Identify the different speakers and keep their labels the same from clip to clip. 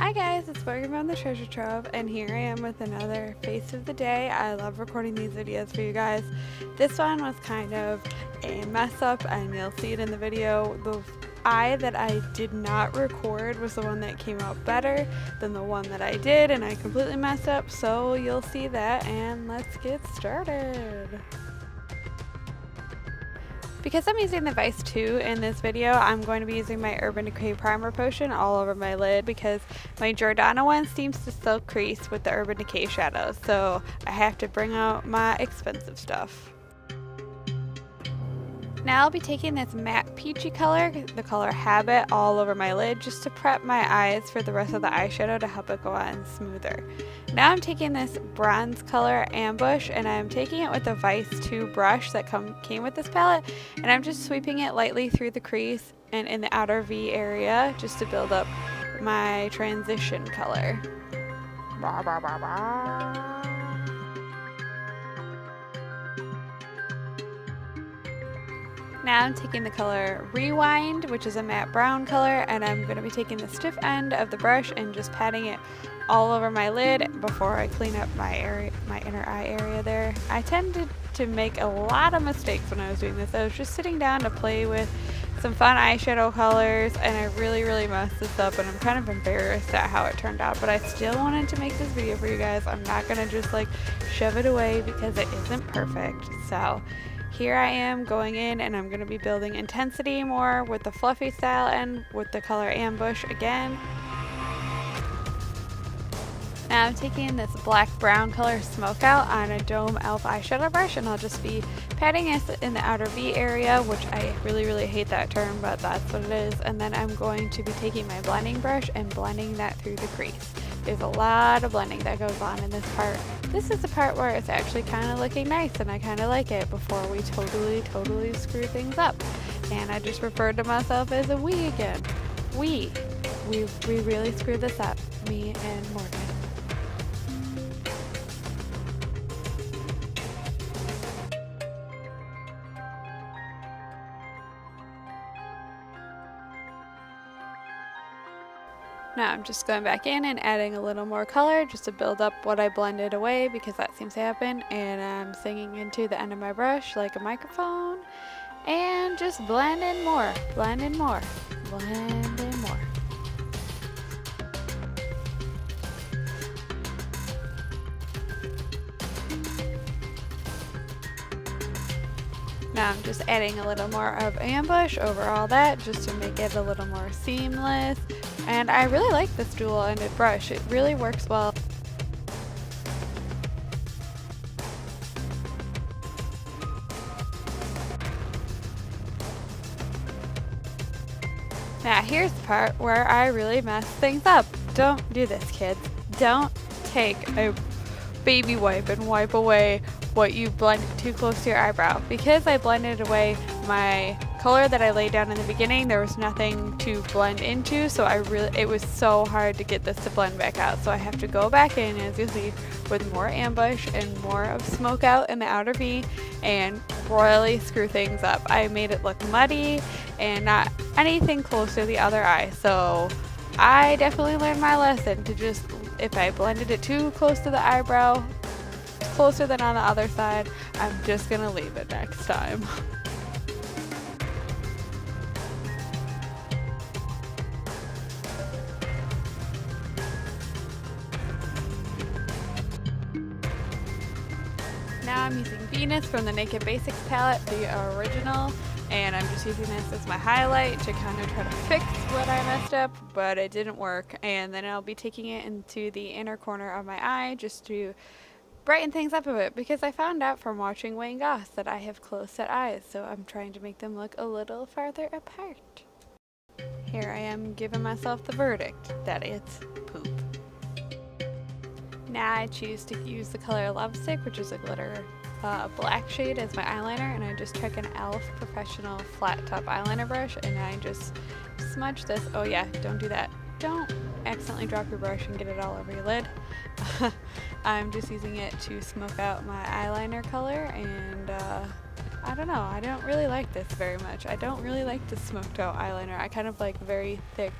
Speaker 1: Hi guys, it's Morgan from the Treasure Trove, and here I am with another face of the day. I love recording these videos for you guys. This one was kind of a mess up, and you'll see it in the video. The eye that I did not record was the one that came out better than the one that I did, and I completely messed up, so you'll see that, and let's get started. Because I'm using the Vice 2 in this video, I'm going to be using my Urban Decay Primer Potion all over my lid because my Jordana one seems to still crease with the Urban Decay shadows, so I have to bring out my expensive stuff. Now I'll be taking this matte peachy color, the color Habit, all over my lid just to prep my eyes for the rest of the eyeshadow to help it go on smoother. Now I'm taking this bronze color Ambush, and I'm taking it with the Vice 2 brush that came with this palette, and I'm just sweeping it lightly through the crease and in the outer V area just to build up my transition color. Bah, bah, bah, bah. Now I'm taking the color Rewind, which is a matte brown color, and I'm going to be taking the stiff end of the brush and just patting it all over my lid before I clean up my inner eye area there. I tended to make a lot of mistakes when I was doing this. I was just sitting down to play with some fun eyeshadow colors, and I really messed this up, and I'm kind of embarrassed at how it turned out, but I still wanted to make this video for you guys. I'm not going to just like shove it away because it isn't perfect. So here I am going in, and I'm going to be building intensity more with the fluffy style and with the color Ambush again. Now I'm taking this black brown color Smoke Out on a Dome Elf eyeshadow brush, and I'll just be patting it in the outer V area, which I really hate that term, but that's what it is. And then I'm going to be taking my blending brush and blending that through the crease. There's a lot of blending that goes on in this part. This is the part where it's actually kind of looking nice, and I kind of like it before we totally screw things up. And I just referred to myself as a we again. We really screwed this up, me and Morgan. Now I'm just going back in and adding a little more color just to build up what I blended away, because that seems to happen, and I'm singing into the end of my brush like a microphone and just blend in more, blend in more, blend in more. Now I'm just adding a little more of Ambush over all that just to make it a little more seamless. And I really like this dual-ended brush. It really works well. Now here's the part where I really mess things up. Don't do this, kids. Don't take a baby wipe and wipe away what you blended too close to your eyebrow. Because I blended away my color that I laid down in the beginning, there was nothing to blend into, so it was so hard to get this to blend back out. So I have to go back in, as you see, with more Ambush and more of Smoke Out in the outer V and royally screw things up. I made it look muddy and not anything close to the other eye, so I definitely learned my lesson to just, if I blended it too close to the eyebrow, closer than on the other side, I'm just gonna leave it next time. Now I'm using Venus from the Naked Basics palette, the original, and I'm just using this as my highlight to kind of try to fix what I messed up, but it didn't work. And then I'll be taking it into the inner corner of my eye just to brighten things up a bit, because I found out from watching Wayne Goss that I have close-set eyes, so I'm trying to make them look a little farther apart. Here I am giving myself the verdict that it's poop. Now I choose to use the color Lovesick, which is a glitter black shade, as my eyeliner, and I just took an e.l.f. Professional Flat Top Eyeliner brush, and I just smudge this. Oh yeah, don't do that. Don't accidentally drop your brush and get it all over your lid. I'm just using it to smoke out my eyeliner color, and I don't know, I don't really like this very much. I don't really like the smoked out eyeliner. I kind of like very thick,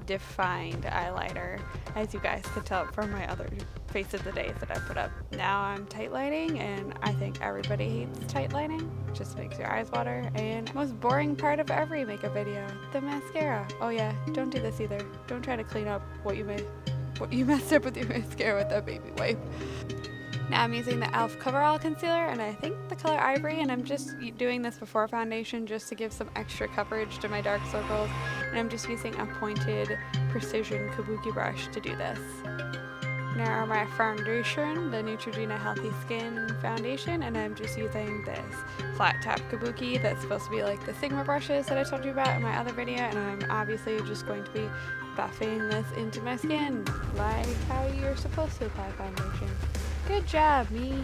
Speaker 1: defined eyeliner, as you guys could tell from my other face of the days that I put up. Now I'm tight lining, and I think everybody hates tight lining. It just makes your eyes water. And most boring part of every makeup video, the mascara. Oh yeah, don't do this either. Don't try to clean up what you messed up with your mascara with that baby wipe. Now I'm using the e.l.f. Coverall Concealer, and I think the color Ivory, and I'm just doing this before foundation just to give some extra coverage to my dark circles, and I'm just using a pointed precision kabuki brush to do this. Now my foundation, the Neutrogena Healthy Skin Foundation, and I'm just using this flat top kabuki that's supposed to be like the Sigma brushes that I told you about in my other video, and I'm obviously just going to be buffing this into my skin like how you're supposed to apply foundation. Good job, me.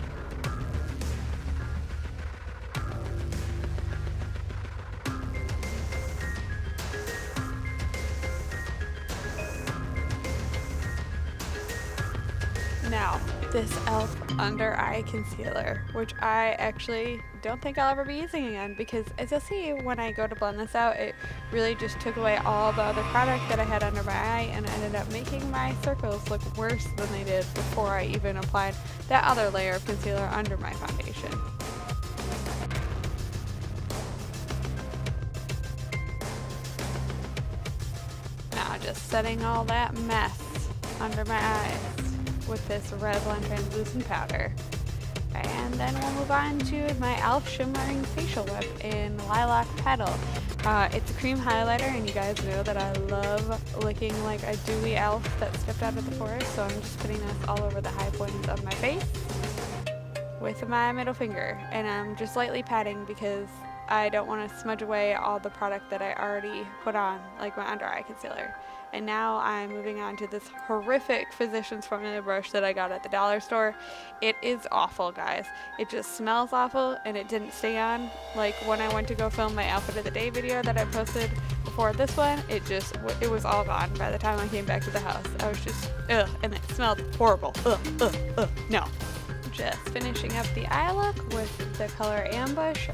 Speaker 1: Now, this e.l.f. Under Eye Concealer, which I actually don't think I'll ever be using again, because as you'll see when I go to blend this out, it really just took away all the other product that I had under my eye and ended up making my circles look worse than they did before I even applied that other layer of concealer under my foundation. Now just setting all that mess under my eyes with this Revlon translucent powder. And then we'll move on to my e.l.f. Shimmering Facial Whip in Lilac Petal. It's a cream highlighter, and you guys know that I love looking like a dewy elf that stepped out of the forest, so I'm just putting this all over the high points of my face with my middle finger. And I'm just lightly patting because I don't want to smudge away all the product that I already put on, like my under eye concealer. And now I'm moving on to this horrific Physicians Formula brush that I got at the dollar store. It is awful, guys. It just smells awful, and it didn't stay on. Like when I went to go film my outfit of the day video that I posted before this one, it was all gone by the time I came back to the house. I was just, ugh, and it smelled horrible. No. Just finishing up the eye look with the color Ambush.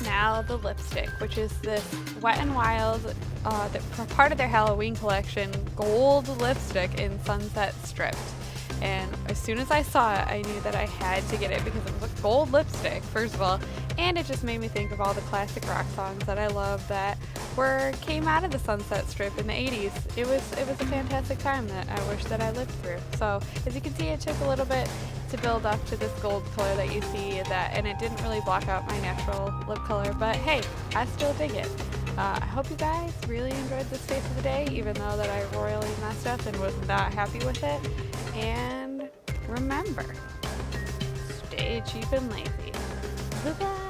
Speaker 1: Now the lipstick, which is this Wet n Wild, part of their Halloween collection, gold lipstick in Sunset Stripped. And as soon as I saw it, I knew that I had to get it because it was a gold lipstick, first of all, and it just made me think of all the classic rock songs that I love that came out of the Sunset Strip in the 80s. It was a fantastic time that I wish that I lived through. So as you can see, it took a little bit to build up to this gold color that you see, and it didn't really block out my natural lip color, but hey, I still dig it. I hope you guys really enjoyed this face of the day, even though that I royally messed up and was not happy with it. And remember, stay cheap and lazy. Bye-bye.